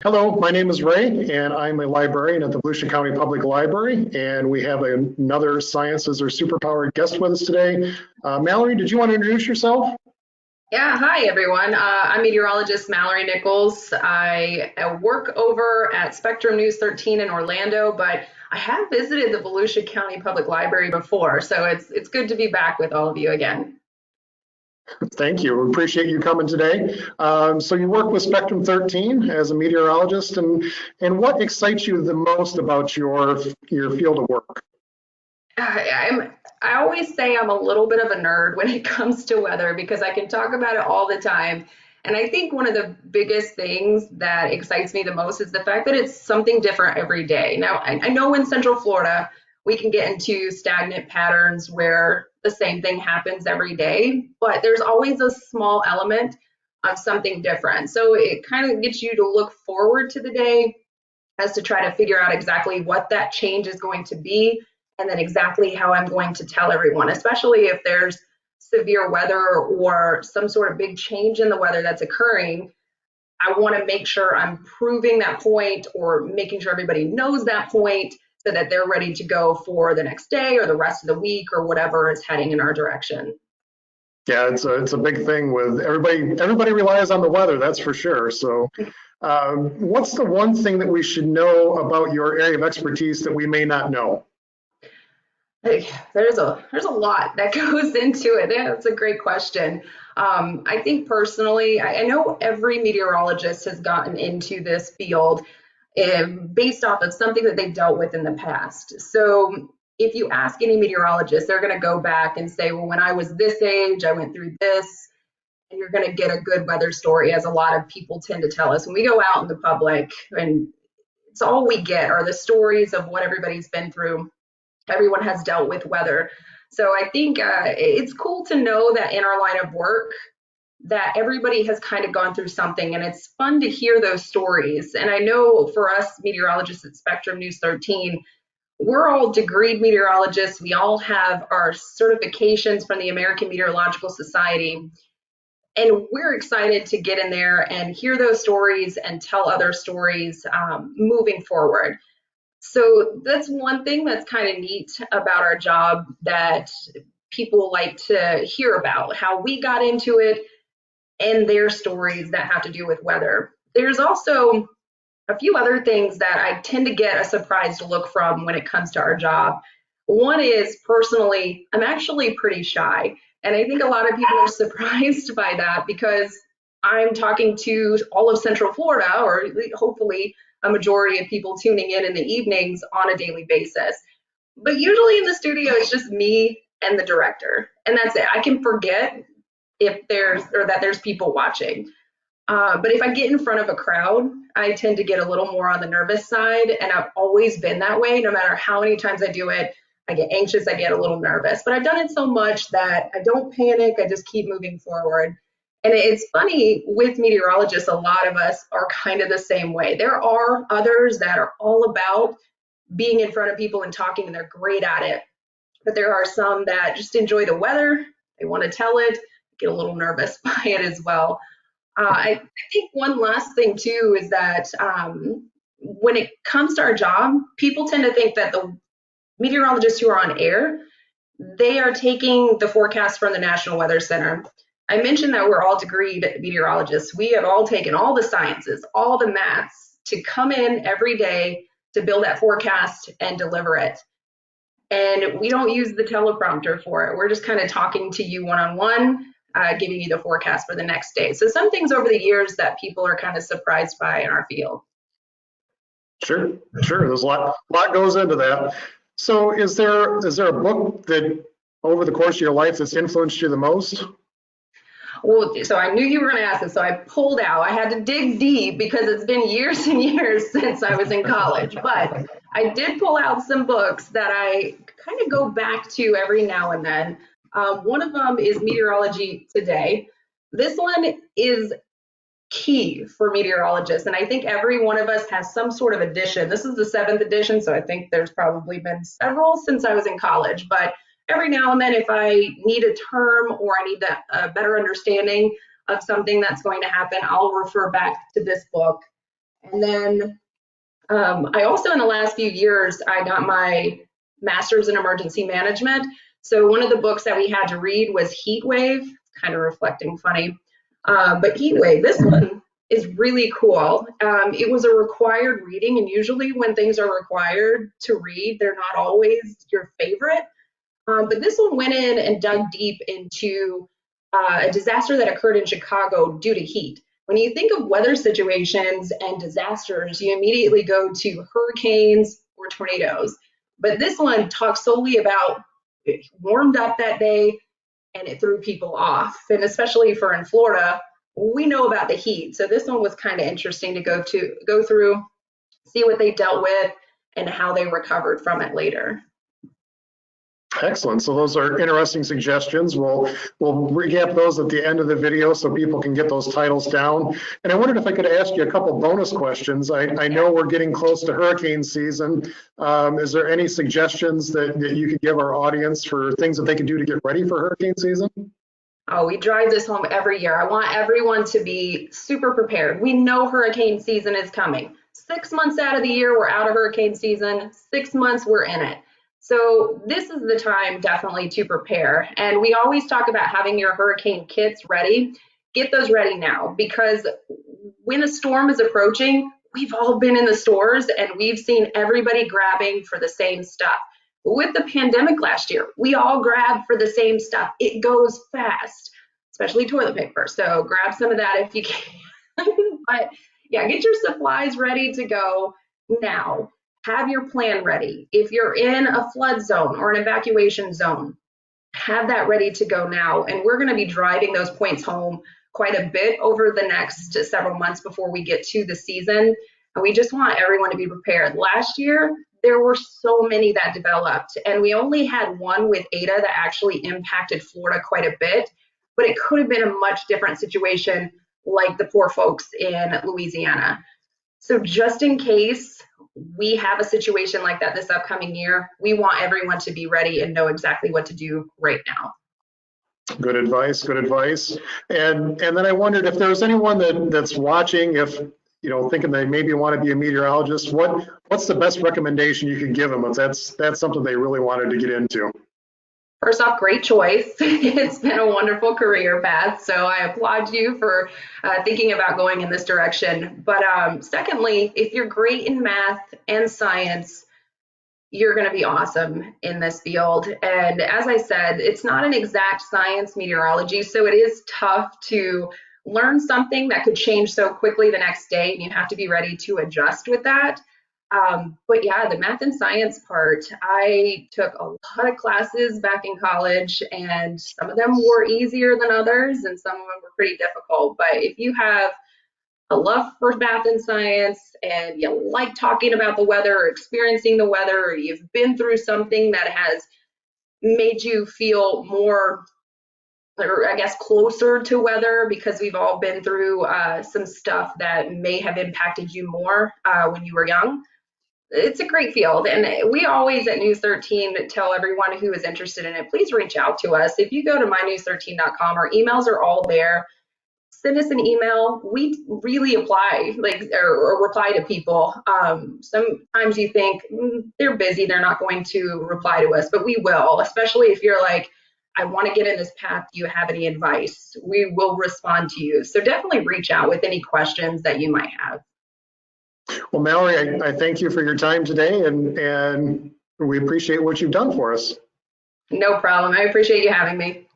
Hello, my name is Ray, and I'm a librarian at the Volusia County Public Library, and we have another Sciences or Superpower guest with us today. Mallory, did you want to introduce yourself? Yeah, hi everyone. I'm meteorologist Mallory Nicholls. I work over at Spectrum News 13 in Orlando, but I have visited the Volusia County Public Library before, so it's good to be back with all of you again. Thank you. We appreciate you coming today. So you work with Spectrum 13 as a meteorologist, and what excites you the most about your field of work? I always say I'm a little bit of a nerd when it comes to weather because I can talk about it all the time. And I think one of the biggest things that excites me the most is the fact that it's something different every day. Now, I know in Central Florida, we can get into stagnant patterns where the same thing happens every day, but there's always a small element of something different. So it kind of gets you to look forward to the day as to try to figure out exactly what that change is going to be and then exactly how I'm going to tell everyone, especially if there's severe weather or some sort of big change in the weather that's occurring. I want to make sure I'm proving that point or making sure everybody knows that point so that they're ready to go for the next day or the rest of the week or whatever is heading in our direction. Yeah, it's a big thing with everybody. Everybody relies on the weather, that's for sure. So, what's the one thing that we should know about your area of expertise that we may not know? There's a lot that goes into it. Yeah, that's a great question. I think personally, I know every meteorologist has gotten into this field based off of something that they've dealt with in the past. So if you ask any meteorologist, they're going to go back and say, well, when I was this age, I went through this, and you're going to get a good weather story, as a lot of people tend to tell us. When we go out in the public, and it's all we get are the stories of what everybody's been through. Everyone has dealt with weather. So I think it's cool to know that in our line of work, that everybody has kind of gone through something, and it's fun to hear those stories. And I know for us meteorologists at Spectrum News 13, we're all degreed meteorologists. We all have our certifications from the American Meteorological Society. And we're excited to get in there and hear those stories and tell other stories moving forward. So that's one thing that's kind of neat about our job that people like to hear about, how we got into it and their stories that have to do with weather. There's also a few other things that I tend to get a surprised look from when it comes to our job. One is personally, I'm actually pretty shy. And I think a lot of people are surprised by that because I'm talking to all of Central Florida, or hopefully a majority of people tuning in the evenings on a daily basis. But usually in the studio, it's just me and the director, and that's it. I can forget if there's or that there's people watching. But if I get in front of a crowd, I tend to get a little more on the nervous side, and I've always been that way. No matter how many times I do it, I get anxious, I get a little nervous. But I've done it so much that I don't panic, I just keep moving forward. And it's funny with meteorologists, a lot of us are kind of the same way. There are others that are all about being in front of people and talking, and they're great at it. But there are some that just enjoy the weather, they want to tell it, get a little nervous by it as well. I think one last thing too is that when it comes to our job, people tend to think that the meteorologists who are on air, they are taking the forecast from the National Weather Center. I mentioned that we're all degreed meteorologists. We have all taken all the sciences, all the maths to come in every day to build that forecast and deliver it. And we don't use the teleprompter for it. We're just kind of talking to you one on one, giving you the forecast for the next day. So some things over the years that people are kind of surprised by in our field. Sure, sure. There's a lot goes into that. So is there a book that over the course of your life that's influenced you the most? Well, so I knew you were going to ask this, so I pulled out. I had to dig deep because it's been years and years since I was in college. But I did pull out some books that I kind of go back to every now and then. One of them is Meteorology Today. This one is key for meteorologists, and I think every one of us has some sort of edition. This is the seventh edition, so I think there's probably been several since I was in college. But every now and then, if I need a term or I need a better understanding of something that's going to happen, I'll refer back to this book. And then I also, in the last few years, I got my master's in emergency management. So one of the books that we had to read was Heat Wave, kind of reflecting funny. But Heat Wave, this one is really cool. It was a required reading, and usually when things are required to read, they're not always your favorite. But this one went in and dug deep into a disaster that occurred in Chicago due to heat. When you think of weather situations and disasters, you immediately go to hurricanes or tornadoes. But this one talks solely about it warmed up that day and it threw people off. And especially for in Florida, we know about the heat. So this one was kind of interesting to go through, see what they dealt with and how they recovered from it later. Excellent. So those are interesting suggestions. We'll recap those at the end of the video so people can get those titles down. And I wondered if I could ask you a couple bonus questions. I know we're getting close to hurricane season. Is there any suggestions that you could give our audience for things that they can do to get ready for hurricane season? Oh, we drive this home every year. I want everyone to be super prepared. We know hurricane season is coming. 6 months out of the year, we're out of hurricane season. 6 months, we're in it. So this is the time definitely to prepare. And we always talk about having your hurricane kits ready. Get those ready now, because when a storm is approaching, we've all been in the stores and we've seen everybody grabbing for the same stuff. With the pandemic last year, we all grabbed for the same stuff. It goes fast, especially toilet paper. So grab some of that if you can. But yeah, get your supplies ready to go now. Have your plan ready. If you're in a flood zone or an evacuation zone, have that ready to go now. And we're going to be driving those points home quite a bit over the next several months before we get to the season. And we just want everyone to be prepared. Last year, there were so many that developed, and we only had one with Eta that actually impacted Florida quite a bit, but it could have been a much different situation like the poor folks in Louisiana. So just in case we have a situation like that this upcoming year, we want everyone to be ready and know exactly what to do right now. Good advice, good advice. And then I wondered if there's anyone that's watching, if thinking they maybe want to be a meteorologist, what's the best recommendation you could give them if that's something they really wanted to get into? First off, great choice. It's been a wonderful career path, so I applaud you for thinking about going in this direction. But secondly, if you're great in math and science, you're going to be awesome in this field. And as I said, it's not an exact science, meteorology, so it is tough to learn something that could change so quickly the next day, and you have to be ready to adjust with that. But yeah, the math and science part, I took a lot of classes back in college, and some of them were easier than others, and some of them were pretty difficult. But if you have a love for math and science, and you like talking about the weather or experiencing the weather, or you've been through something that has made you feel more, or I guess closer to weather, because we've all been through some stuff that may have impacted you more when you were young. It's a great field, and we always at News 13 tell everyone who is interested in it, please reach out to us. If you go to mynews13.com, our emails are all there. Send us an email. We really apply, or reply to people. Sometimes you think they're busy, they're not going to reply to us, but we will, especially if you're like, I want to get in this path. Do you have any advice? We will respond to you. So definitely reach out with any questions that you might have. Well, Mallory, I thank you for your time today, and we appreciate what you've done for us. No problem. I appreciate you having me.